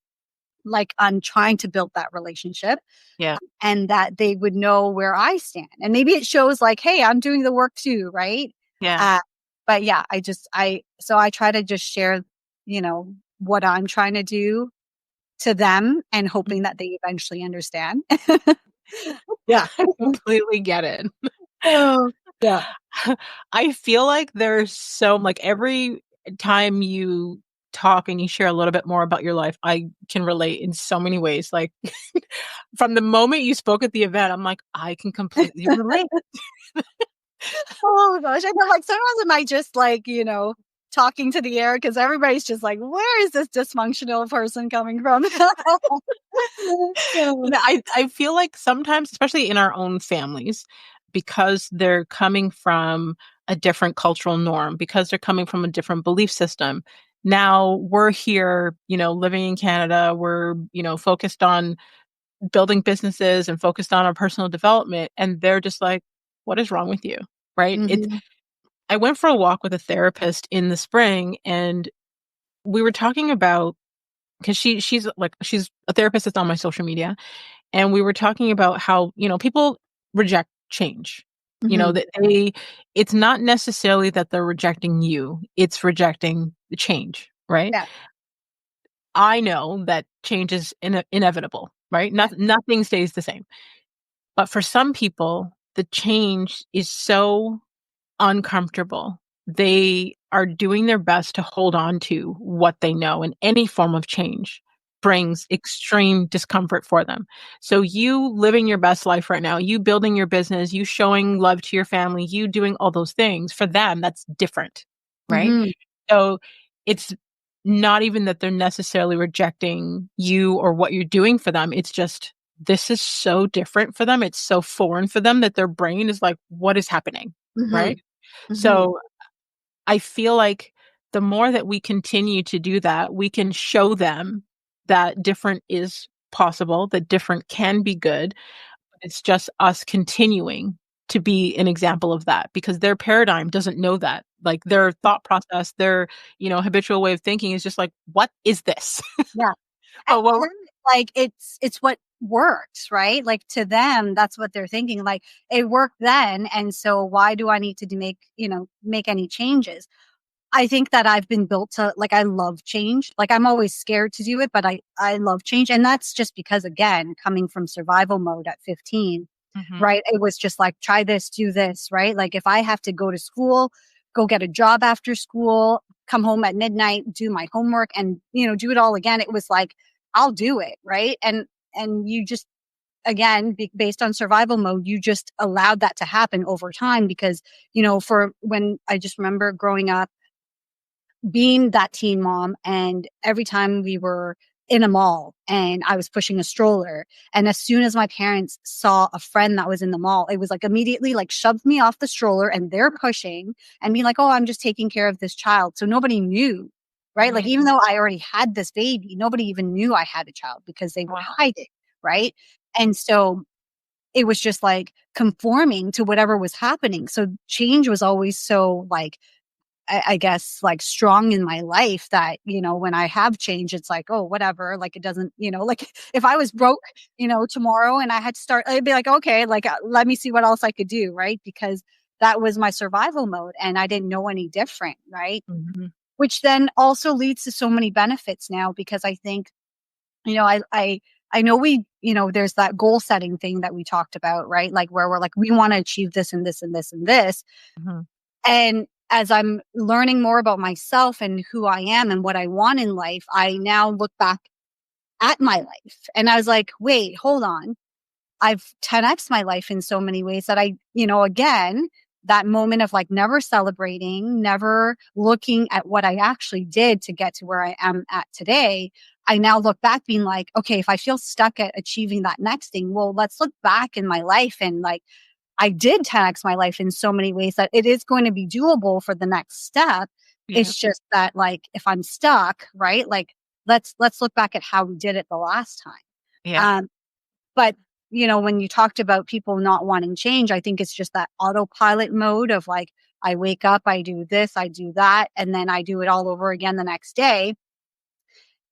like I'm trying to build that relationship Yeah. and that they would know where I stand. And maybe it shows like, hey, I'm doing the work too, right? Yeah. Uh, but yeah, so I try to just share, you know, what I'm trying to do to them and hoping that they eventually understand. Yeah. I completely get it. Oh, yeah. I feel like there's so like every time you talk and you share a little bit more about your life, I can relate in so many ways. Like from the moment you spoke at the event, I'm like, I can completely relate. Oh my gosh. I know, like sometimes am I just like, you know, talking to the air because everybody's just like, where is this dysfunctional person coming from? So, No, I feel like sometimes, especially in our own families, because they're coming from a different cultural norm, because they're coming from a different belief system. Now we're here, living in Canada. We're, focused on building businesses and focused on our personal development. And they're just like, what is wrong with you? Right? mhm, I went for a walk with a therapist in the spring, and we were talking about, because she's a therapist that's on my social media, and we were talking about how, people reject change. mhm. That it's not necessarily that they're rejecting you, it's rejecting the change, right? Yeah. I know that change is inevitable, right? Yeah. Nothing stays the same. But for some people, the change is so uncomfortable. They are doing their best to hold on to what they know, and any form of change brings extreme discomfort for them. So you living your best life right now, you building your business, you showing love to your family, you doing all those things, for them that's different, right? Mhm, So it's not even that they're necessarily rejecting you or what you're doing for them. It's just this is so different for them. It's so foreign for them that their brain is like, what is happening? mhm, Right? mhm, So I feel like the more that we continue to do that, we can show them that different is possible, that different can be good. It's just us continuing to be an example of that, because their paradigm doesn't know that. Like their thought process, their, habitual way of thinking is just like, what is this? yeah. And But to what them, like, it's what works, right? Like, to them, that's what they're thinking, like, "It worked then, and so why do I need to do make any changes?" I think that I've been built to like, I love change. Like, I'm always scared to do it, but I love change, and that's just because, again, coming from survival mode at 15, Mhm. right? It was just like, "Try this, do this," right? Like, if I have to go to school, go get a job after school, come home at midnight, do my homework, and, do it all again, it was like, I'll do it, right? And you just again, based on survival mode, you just allowed that to happen over time because, for when I just remember growing up being that teen mom, and every time we were in a mall and I was pushing a stroller, and as soon as my parents saw a friend that was in the mall, it was like immediately like shoved me off the stroller and they're pushing and being like, "Oh, I'm just taking care of this child." So nobody knew, right? Like Mhm. even though I already had this baby, nobody even knew I had a child because they would Wow. hide it, right? And so it was just like conforming to whatever was happening. So change was always so like I guess like strong in my life that, when I have change, it's like, oh, whatever. Like it doesn't, like if I was broke, tomorrow and I had to start, I'd be like, okay, like let me see what else I could do. Right. Because that was my survival mode and I didn't know any different. Right. Mm-hmm. Which then also leads to so many benefits now because I think, I know there's that goal setting thing that we talked about, right? Like where we're like, we want to achieve this and this and this and this. Mm-hmm. And as I'm learning more about myself and who I am and what I want in life, I now look back at my life and I was like, wait, hold on. I've 10x my life in so many ways that again, that moment of like never celebrating, never looking at what I actually did to get to where I am at today. I now look back being like, okay, if I feel stuck at achieving that next thing, well, let's look back in my life and like, I did 10x my life in so many ways that it is going to be doable for the next step. Yeah. It's just that like, if I'm stuck, right? Like, let's look back at how we did it the last time. Yeah. But when you talked about people not wanting change, I think it's just that autopilot mode of like, I wake up, I do this, I do that, and then I do it all over again the next day.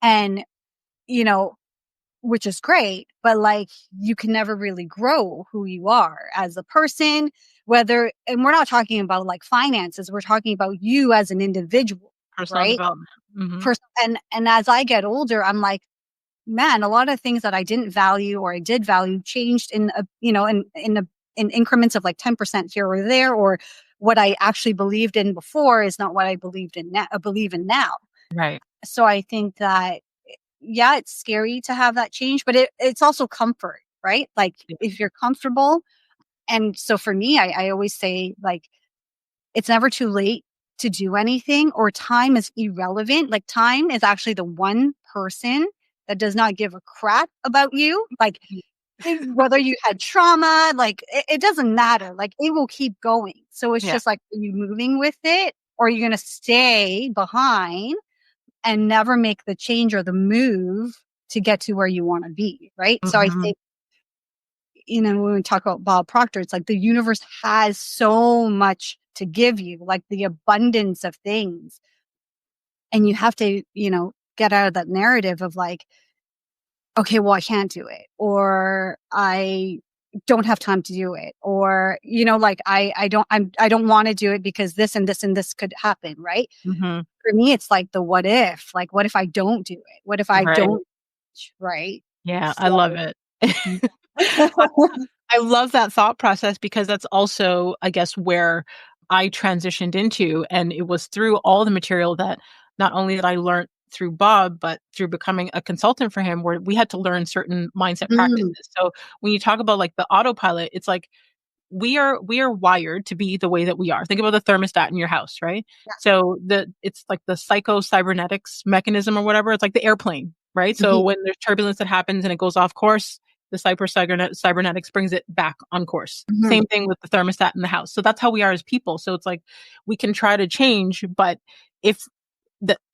And, you know, which is great, but like you can never really grow who you are as a person, and we're not talking about like finances, we're talking about you as an individual, Personal right? development. Mm-hmm. And as I get older, I'm like, man, a lot of things that I didn't value or I did value changed in increments of like 10% here or there, or what I actually believed in before is not what I believe in now. Right. So I think that, yeah, it's scary to have that change, but it's also comfort, right? Like Yeah. if you're comfortable. And so for me, I always say like, it's never too late to do anything, or time is irrelevant. Like time is actually the one person that does not give a crap about you. Like whether you had trauma, like it doesn't matter. Like it will keep going. So it's Yeah. just like, are you moving with it, or are you going to stay behind and never make the change or the move to get to where you want to be? Right. So I Mm-hmm. think, when we talk about Bob Proctor, it's like the universe has so much to give you, like the abundance of things. And you have to, get out of that narrative of like, okay, well, I can't do it, or I don't have time to do it, or, like I don't want to do it because this and this and this could happen. Right. Mm-hmm. For me, it's like the what if, like, what if I don't do it? What if I Right. don't? Right. Yeah. I love So. it. I love that thought process because that's also, I guess, where I transitioned into. And it was through all the material that not only that I learned through Bob, but through becoming a consultant for him, where we had to learn certain mindset practices. Mm, So when you talk about like the autopilot, it's like we are wired to be the way that we are. Think about the thermostat in your house, right? yeah. So it's like the psycho-cybernetics mechanism or whatever. It's like the airplane, right? So Mhm. when there's turbulence that happens and it goes off course, the cybernetics brings it back on course. Mhm. Same thing with the thermostat in the house. So that's how we are as people. So it's like we can try to change, but if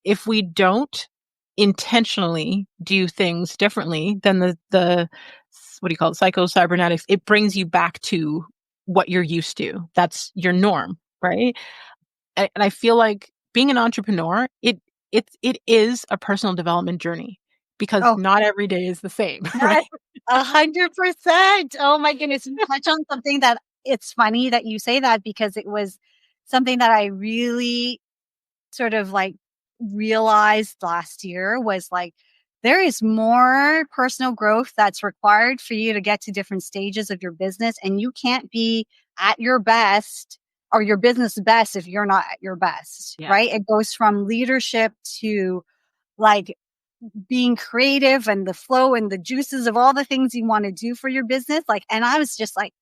if we don't intentionally do things differently, then the what do you call it, psycho cybernetics, it brings you back to what you're used to. That's your norm, right? And I feel like being an entrepreneur, it is a personal development journey because Oh, not every day is the same, right? yes, 100%. Oh my goodness. You touch on something that it's funny that you say that because it was something that I really sort of like realized last year was like, there is more personal growth that's required for you to get to different stages of your business. And you can't be at your best or your business best if you're not at your best, Yeah. right? It goes from leadership to like being creative and the flow and the juices of all the things you want to do for your business. Like, and I was just like,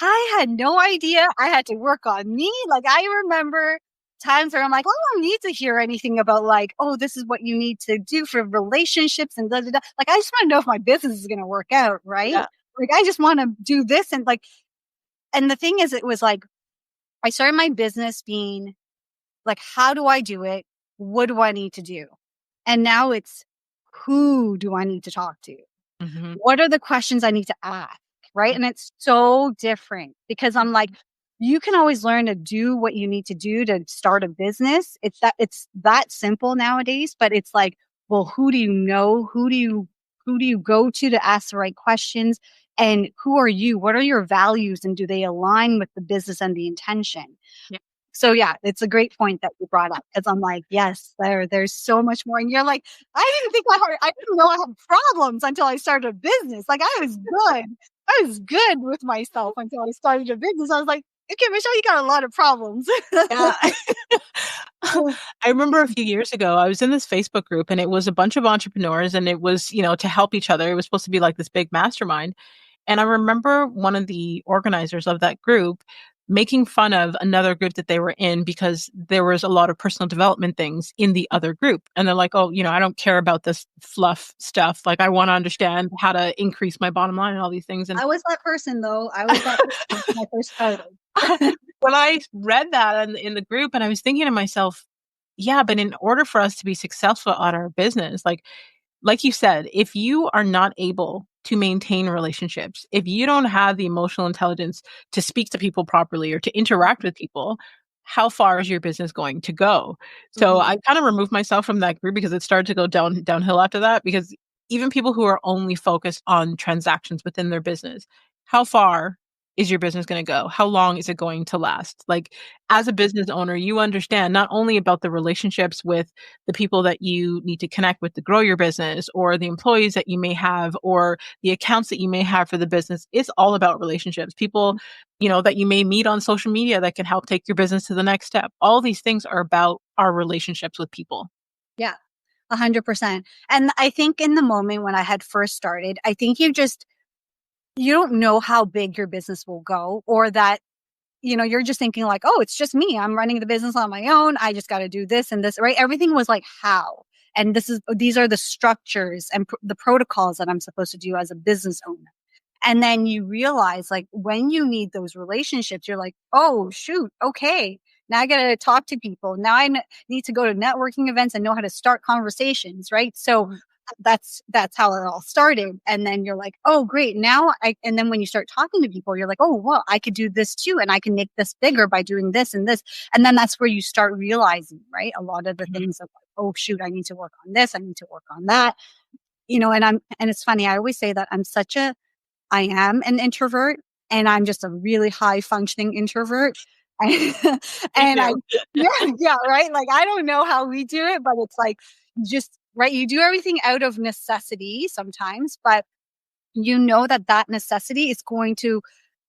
I had no idea I had to work on me. Like, I remember times where I'm like, I don't need to hear anything about like, oh, this is what you need to do for relationships and da da da. Like, I just want to know if my business is going to work out, right? Yeah. Like, I just want to do this. And like, and the thing is, it was like, I started my business being like, how do I do it? What do I need to do? And now it's, who do I need to talk to? Hmm. What are the questions I need to ask? Right. And it's so different because I'm like, you can always learn to do what you need to do to start a business. It's that simple nowadays, but it's like, well, who do you know? Who do you go to ask the right questions? And who are you? What are your values? And do they align with the business and the intention? So yeah, it's a great point that you brought up because I'm like, yes, there's so much more. And you're like, I didn't know I had problems until I started a business. Like I was good with myself until I started a business. I was like, okay, Michelle, you got a lot of problems. Yeah. I remember a few years ago, I was in this Facebook group and it was a bunch of entrepreneurs and it was, to help each other. It was supposed to be like this big mastermind. And I remember one of the organizers of that group making fun of another group that they were in because there was a lot of personal development things in the other group. And they're like, oh, I don't care about this fluff stuff. Like, I want to understand how to increase my bottom line and all these things. And I was that person though. I was that person when I first started. when I read that in the group, and I was thinking to myself, yeah, but in order for us to be successful at our business, like you said, if you are not able to maintain relationships, if you don't have the emotional intelligence to speak to people properly or to interact with people, how far is your business going to go? So I kind of removed myself from that group because it started to go downhill after that. Because even people who are only focused on transactions within their business, how far is your business going to go? How long is it going to last? Like, as a business owner, you understand not only about the relationships with the people that you need to connect with to grow your business, or the employees that you may have, or the accounts that you may have for the business. It's all about relationships. People, that you may meet on social media that can help take your business to the next step. All these things are about our relationships with people. Yeah, 100%. And I think in the moment when I had first started, I think you don't know how big your business will go, or that, you're just thinking like, oh, it's just me. I'm running the business on my own. I just got to do this and this, right? Everything was like, how? And these are the structures and the protocols that I'm supposed to do as a business owner. And then you realize, like, when you need those relationships, you're like, oh, shoot. Okay. Now I got to talk to people. Now I need to go to networking events and know how to start conversations. Right. So that's how it all started. And then you're like, oh, great. And then when you start talking to people, you're like, oh, well, I could do this too. And I can make this bigger by doing this and this. And then that's where you start realizing, right? A lot of the things of like, oh, shoot, I need to work on this. I need to work on that. And it's funny. I always say that I am an introvert, and I'm just a really high functioning introvert. And, yeah, right. Like, I don't know how we do it, but it's like, just, right. You do everything out of necessity sometimes, but that necessity is going to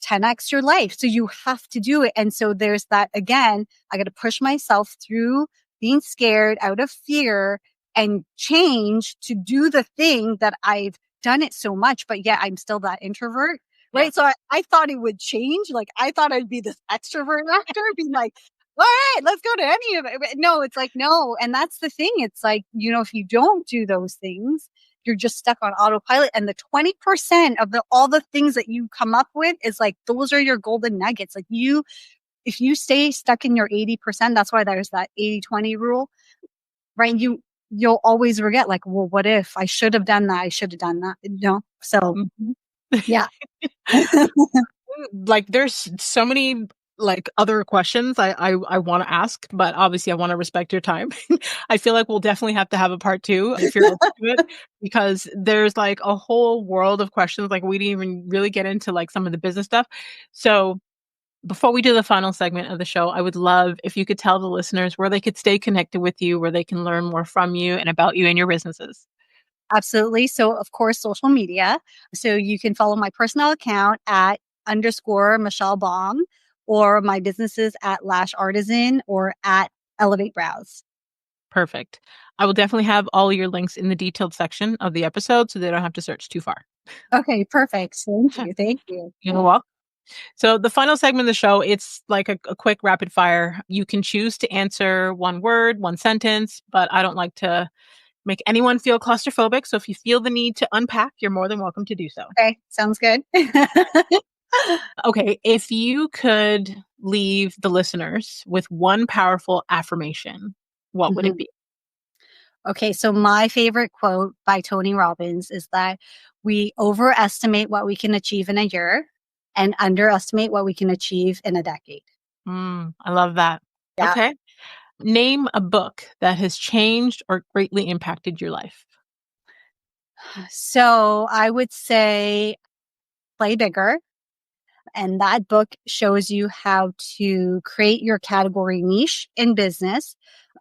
10x your life. So you have to do it. And so there's that again, I got to push myself through being scared out of fear and change to do the thing that I've done it so much, but yet I'm still that introvert. Right. Yeah. So I thought it would change. Like, I thought I'd be this extrovert after, being like, all right, let's go to any of it. But no, it's like, no. And that's the thing. It's like, if you don't do those things, you're just stuck on autopilot. And the 20% of all the things that you come up with is like, those are your golden nuggets. Like, if you stay stuck in your 80%, that's why there's that 80-20 rule, right? You'll always regret, like, well, what if I should have done that? I should have done that. So yeah. Like, there's so many other questions I want to ask, but obviously I want to respect your time. I feel like we'll definitely have to have a part 2 if you're open to it, because there's like a whole world of questions. Like, we didn't even really get into like some of the business stuff. So before we do the final segment of the show, I would love if you could tell the listeners where they could stay connected with you, where they can learn more from you and about you and your businesses. Absolutely. So, of course, social media. So you can follow my personal account at _Michelle Bong, or my businesses at Lash Artisan or at Elevate Brows. Perfect. I will definitely have all your links in the detailed section of the episode so they don't have to search too far. Okay, perfect. Thank you. Thank you. You're welcome. So the final segment of the show, it's like a quick rapid fire. You can choose to answer one word, one sentence, but I don't like to make anyone feel claustrophobic. So if you feel the need to unpack, you're more than welcome to do so. Okay, sounds good. Okay, if you could leave the listeners with one powerful affirmation, what would it be? Okay, so my favorite quote by Tony Robbins is that we overestimate what we can achieve in a year, and underestimate what we can achieve in a decade. I love that. Yeah. Okay. Name a book that has changed or greatly impacted your life. So I would say Play Bigger. And that book shows you how to create your category niche in business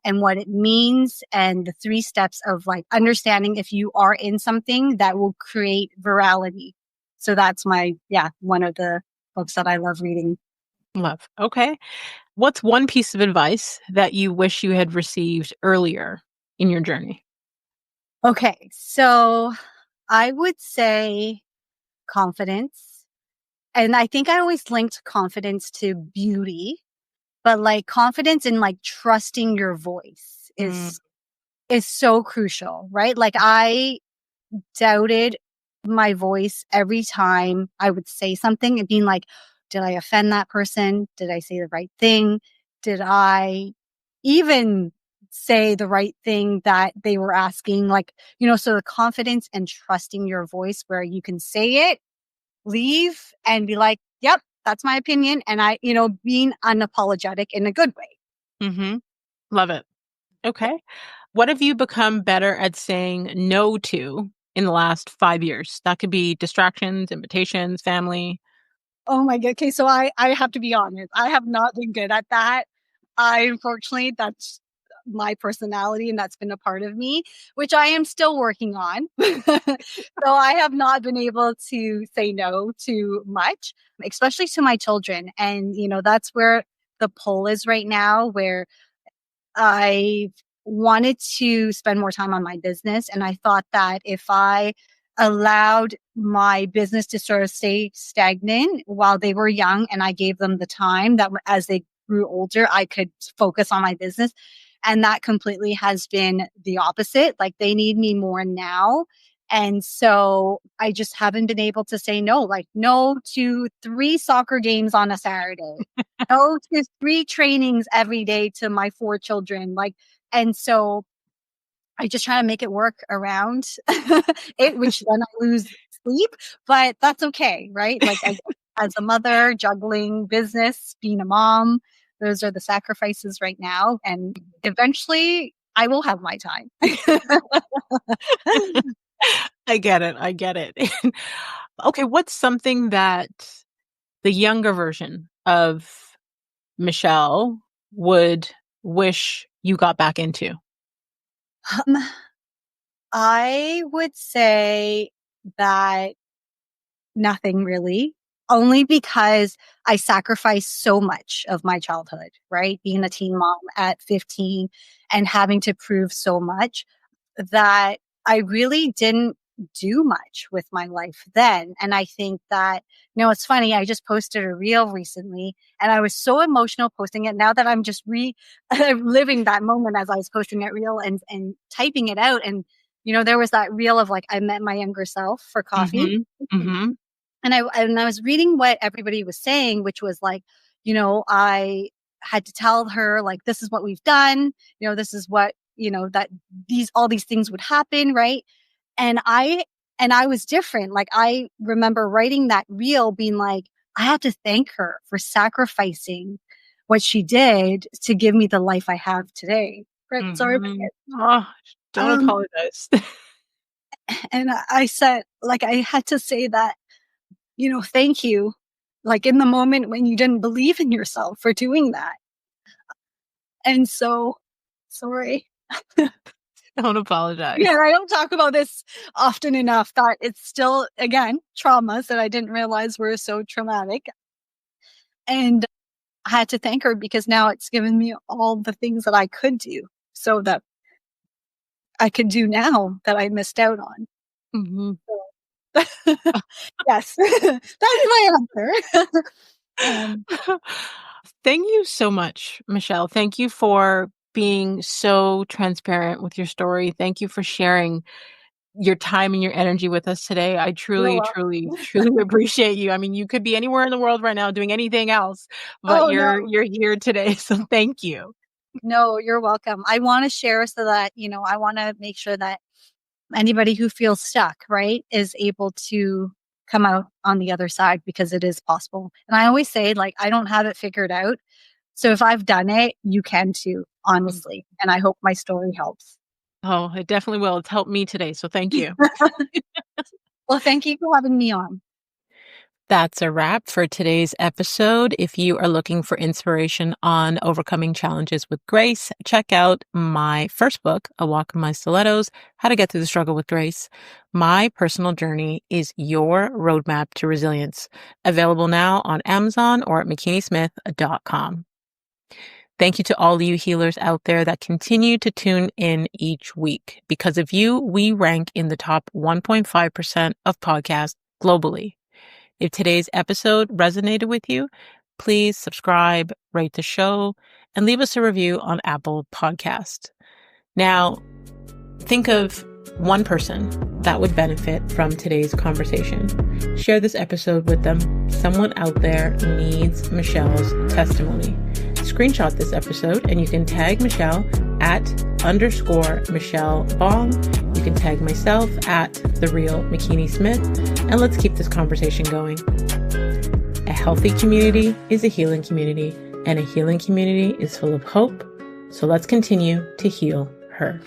and what it means and the 3 steps of like understanding if you are in something that will create virality. So that's one of the books that I love reading. Love. Okay. What's one piece of advice that you wish you had received earlier in your journey? Okay. So I would say confidence. And I think I always linked confidence to beauty, but like confidence in like trusting your voice Mm, is so crucial, right? Like I doubted my voice every time I would say something and being like, did I offend that person? Did I say the right thing? Did I even say the right thing that they were asking? Like, so the confidence and trusting your voice where you can say it, leave and be like, yep, that's my opinion. And being unapologetic in a good way. mm-hmm. Love it. Okay. What have you become better at saying no to in the last 5 years? That could be distractions, invitations, family. Oh my god. Okay, so I have to be honest. I have not been good at that. Unfortunately, that's my personality and that's been a part of me, which I am still working on. So I have not been able to say no to much, especially to my children. And that's where the pull is right now, where I wanted to spend more time on my business. And I thought that if I allowed my business to sort of stay stagnant while they were young and I gave them the time that as they grew older, I could focus on my business. And that completely has been the opposite. Like they need me more now. And so I just haven't been able to say no, like no to 3 soccer games on a Saturday. No to 3 trainings every day to my 4 children, like and so I just try to make it work around it, which then I lose sleep, but that's okay, right? Like, as a mother, juggling business, being a mom, those are the sacrifices right now, and eventually, I will have my time. I get it. I get it. Okay, what's something that the younger version of Michelle would wish you got back into? Um, I would say that nothing really, only because I sacrificed so much of my childhood, right? Being a teen mom at 15 and having to prove so much that I really didn't do much with my life then. And I think that, it's funny. I just posted a reel recently and I was so emotional posting it. Now that I'm just living that moment as I was posting that reel and typing it out. And, there was that reel of like, I met my younger self for coffee. Mhm. Mhm. And I was reading what everybody was saying, which was like, I had to tell her like, this is what we've done. This is what, that all these things would happen. Right. And I was different. Like, I remember writing that reel being like, I have to thank her for sacrificing what she did to give me the life I have today. Right. Sorry about Mhm. it. Oh, don't apologize. And I said, like, I had to say that, thank you. Like in the moment when you didn't believe in yourself for doing that. And so, sorry. Don't apologize. Yeah, I don't talk about this often enough that it's still, again, traumas that I didn't realize were so traumatic. And I had to thank her because now it's given me all the things that I could do so that I could do now that I missed out on. Mhm. Yes, that's my answer. um, Thank you so much, Michelle. Thank you for being so transparent with your story. Thank you for sharing your time and your energy with us today. I you're truly, truly, welcome. truly appreciate you. I mean, you could be anywhere in the world right now doing anything else, but Oh, no. you're here today. So thank you. No, you're welcome. I want to share so that, I want to make sure that anybody who feels stuck, right, is able to come out on the other side, because it is possible. And I always say, like, I don't have it figured out. So if I've done it, you can too, honestly. And I hope my story helps. Oh, it definitely will. It's helped me today. So thank you. Well, thank you for having me on. That's a wrap for today's episode. If you are looking for inspiration on overcoming challenges with grace, check out my first book, A Walk in My Stilettos, How to Get Through the Struggle with Grace. My personal journey is your roadmap to resilience. Available now on Amazon or at makinismith.com. Thank you to all you healers out there that continue to tune in each week. Because of you, we rank in the top 1.5% of podcasts globally. If today's episode resonated with you, please subscribe, rate the show, and leave us a review on Apple Podcasts. Now, think of one person that would benefit from today's conversation. Share this episode with them. Someone out there needs Michelle's testimony. Screenshot this episode and you can tag Michelle at _Michelle Bong. You can tag myself at The Real Makini Smith, and let's keep this conversation going. A healthy community is a healing community, and a healing community is full of hope. So let's continue to heal her.